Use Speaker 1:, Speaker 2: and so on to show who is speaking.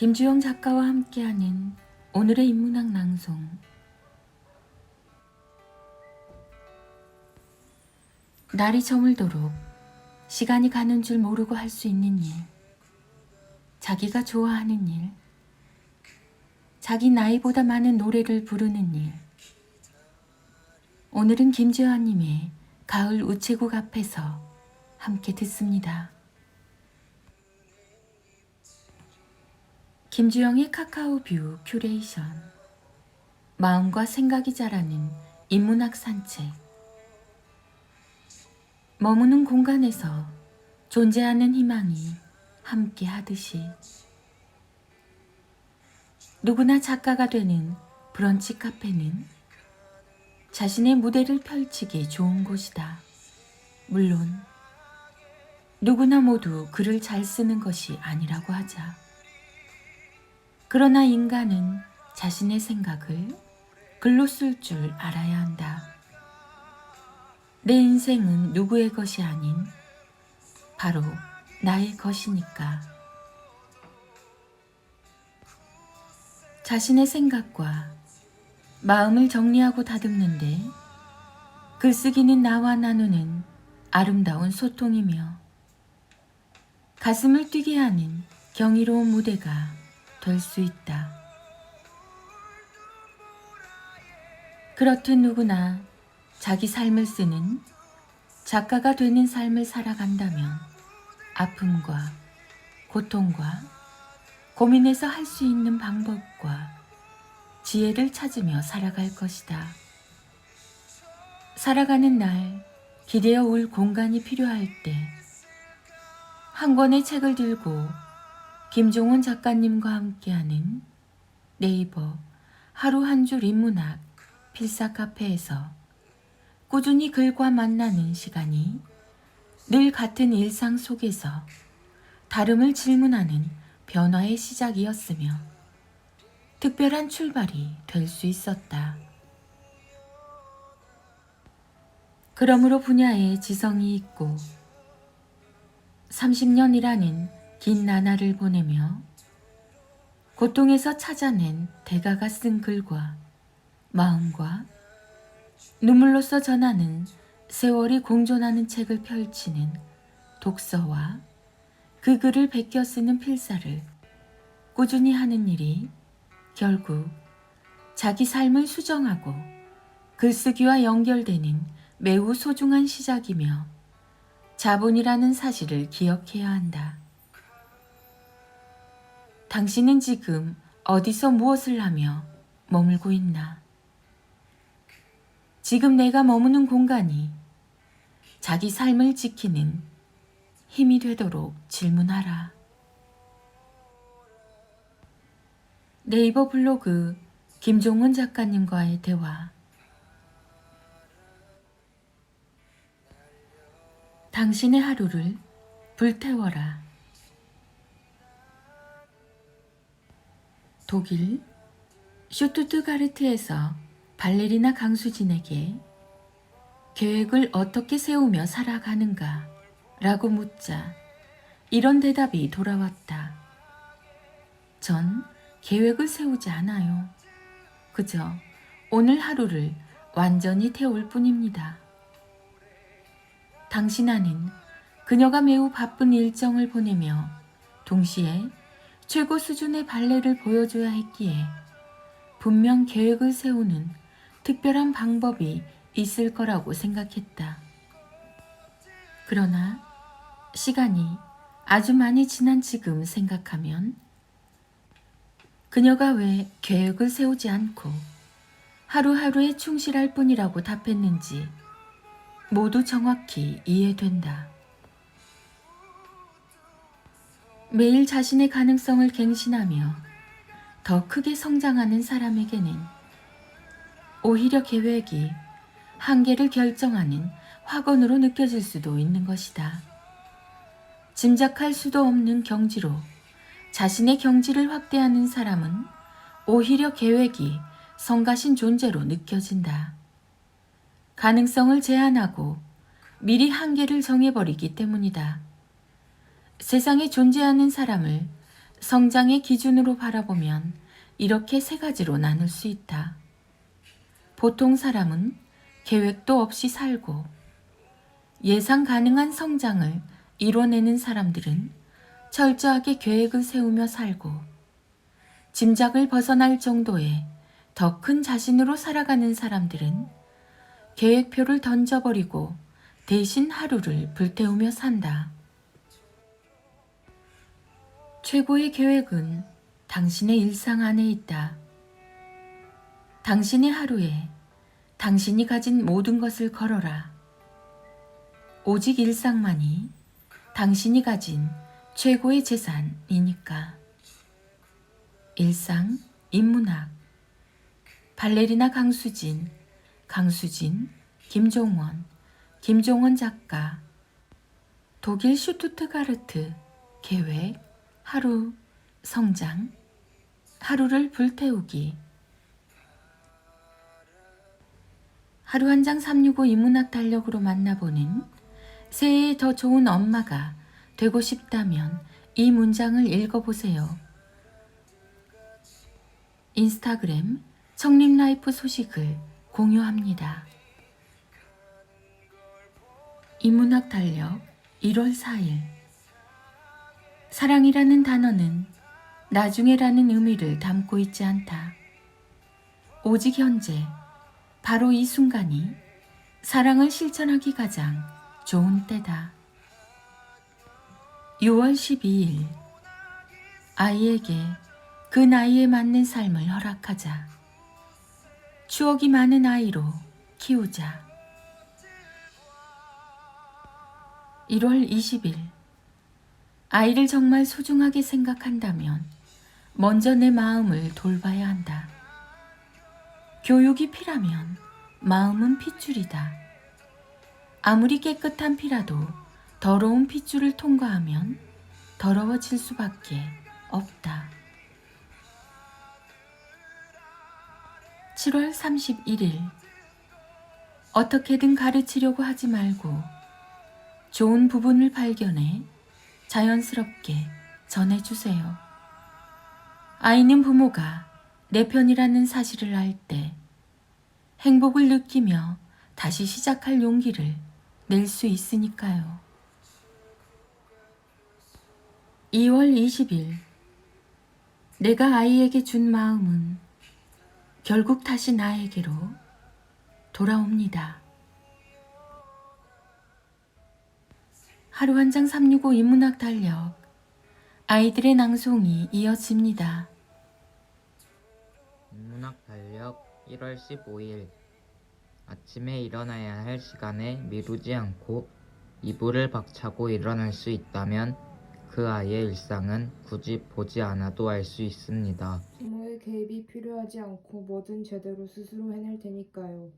Speaker 1: 김주영 작가와 함께하는 오늘의 인문학 낭송. 날이 저물도록 시간이 가는 줄 모르고 할 수 있는 일, 자기가 좋아하는 일, 자기 나이보다 많은 노래를 부르는 일. 오늘은 김주영님의 가을 우체국 앞에서 함께 듣습니다. 김주영의 카카오뷰 큐레이션. 마음과 생각이 자라는 인문학 산책. 머무는 공간에서 존재하는 희망이 함께 하듯이 누구나 작가가 되는 브런치 카페는 자신의 무대를 펼치기 좋은 곳이다. 물론 누구나 모두 글을 잘 쓰는 것이 아니라고 하자. 그러나 인간은 자신의 생각을 글로 쓸 줄 알아야 한다. 내 인생은 누구의 것이 아닌 바로 나의 것이니까. 자신의 생각과 마음을 정리하고 다듬는데 글쓰기는 나와 나누는 아름다운 소통이며 가슴을 뛰게 하는 경이로운 무대가 될 수 있다. 그렇듯 누구나 자기 삶을 쓰는 작가가 되는 삶을 살아간다면 아픔과 고통과 고민에서 할 수 있는 방법과 지혜를 찾으며 살아갈 것이다. 살아가는 날 기대어 올 공간이 필요할 때 한 권의 책을 들고 김종원 작가님과 함께하는 네이버 하루 한 줄 인문학 필사 카페에서 꾸준히 글과 만나는 시간이 늘 같은 일상 속에서 다름을 질문하는 변화의 시작이었으며 특별한 출발이 될 수 있었다. 그러므로 분야에 지성이 있고 30년이라는 긴 나날을 보내며 고통에서 찾아낸 대가가 쓴 글과 마음과 눈물로써 전하는 세월이 공존하는 책을 펼치는 독서와 그 글을 베껴 쓰는 필사를 꾸준히 하는 일이 결국 자기 삶을 수정하고 글쓰기와 연결되는 매우 소중한 시작이며 자본이라는 사실을 기억해야 한다. 당신은 지금 어디서 무엇을 하며 머물고 있나? 지금 내가 머무는 공간이 자기 삶을 지키는 힘이 되도록 질문하라. 네이버 블로그 김종원 작가님과의 대화. 당신의 하루를 불태워라. 독일 슈투트가르트에서 발레리나 강수진에게 계획을 어떻게 세우며 살아가는가 라고 묻자 이런 대답이 돌아왔다. 전 계획을 세우지 않아요. 그저 오늘 하루를 완전히 태울 뿐입니다. 당신아는 그녀가 매우 바쁜 일정을 보내며 동시에 최고 수준의 발레를 보여줘야 했기에 분명 계획을 세우는 특별한 방법이 있을 거라고 생각했다. 그러나 시간이 아주 많이 지난 지금 생각하면 그녀가 왜 계획을 세우지 않고 하루하루에 충실할 뿐이라고 답했는지 모두 정확히 이해된다. 매일 자신의 가능성을 갱신하며 더 크게 성장하는 사람에게는 오히려 계획이 한계를 결정하는 확언으로 느껴질 수도 있는 것이다. 짐작할 수도 없는 경지로 자신의 경지를 확대하는 사람은 오히려 계획이 성가신 존재로 느껴진다. 가능성을 제한하고 미리 한계를 정해버리기 때문이다. 세상에 존재하는 사람을 성장의 기준으로 바라보면 이렇게 세 가지로 나눌 수 있다. 보통 사람은 계획도 없이 살고, 예상 가능한 성장을 이뤄내는 사람들은 철저하게 계획을 세우며 살고, 짐작을 벗어날 정도의 더 큰 자신으로 살아가는 사람들은 계획표를 던져버리고 대신 하루를 불태우며 산다. 최고의 계획은 당신의 일상 안에 있다. 당신의 하루에 당신이 가진 모든 것을 걸어라. 오직 일상만이 당신이 가진 최고의 재산이니까. 일상, 인문학, 발레리나 강수진, 김종원 작가, 독일 슈투트가르트, 계획, 하루, 성장, 하루를 불태우기. 하루 한 장 365 인문학 달력으로 만나보는 새해에 더 좋은 엄마가 되고 싶다면 이 문장을 읽어보세요. 인스타그램 청림라이프 소식을 공유합니다. 인문학 달력 1월 4일. 사랑이라는 단어는 나중에라는 의미를 담고 있지 않다. 오직 현재, 바로 이 순간이 사랑을 실천하기 가장 좋은 때다. 6월 12일. 아이에게 그 나이에 맞는 삶을 허락하자. 추억이 많은 아이로 키우자. 1월 20일. 아이를 정말 소중하게 생각한다면 먼저 내 마음을 돌봐야 한다. 교육이 피라면 마음은 핏줄이다. 아무리 깨끗한 피라도 더러운 핏줄을 통과하면 더러워질 수밖에 없다. 7월 31일. 어떻게든 가르치려고 하지 말고 좋은 부분을 발견해 자연스럽게 전해주세요. 아이는 부모가 내 편이라는 사실을 알 때 행복을 느끼며 다시 시작할 용기를 낼 수 있으니까요. 2월 20일. 내가 아이에게 준 마음은 결국 다시 나에게로 돌아옵니다. 하루 한 장 365 인문학 달력. 아이들의 낭송이 이어집니다.
Speaker 2: 인문학 달력 1월 15일. 아침에 일어나야 할 시간에 미루지 않고 이불을 박차고 일어날 수 있다면 그 아이의 일상은 굳이 보지 않아도 알 수 있습니다.
Speaker 3: 부모의 개입이 필요하지 않고 뭐든 제대로 스스로 해낼 테니까요.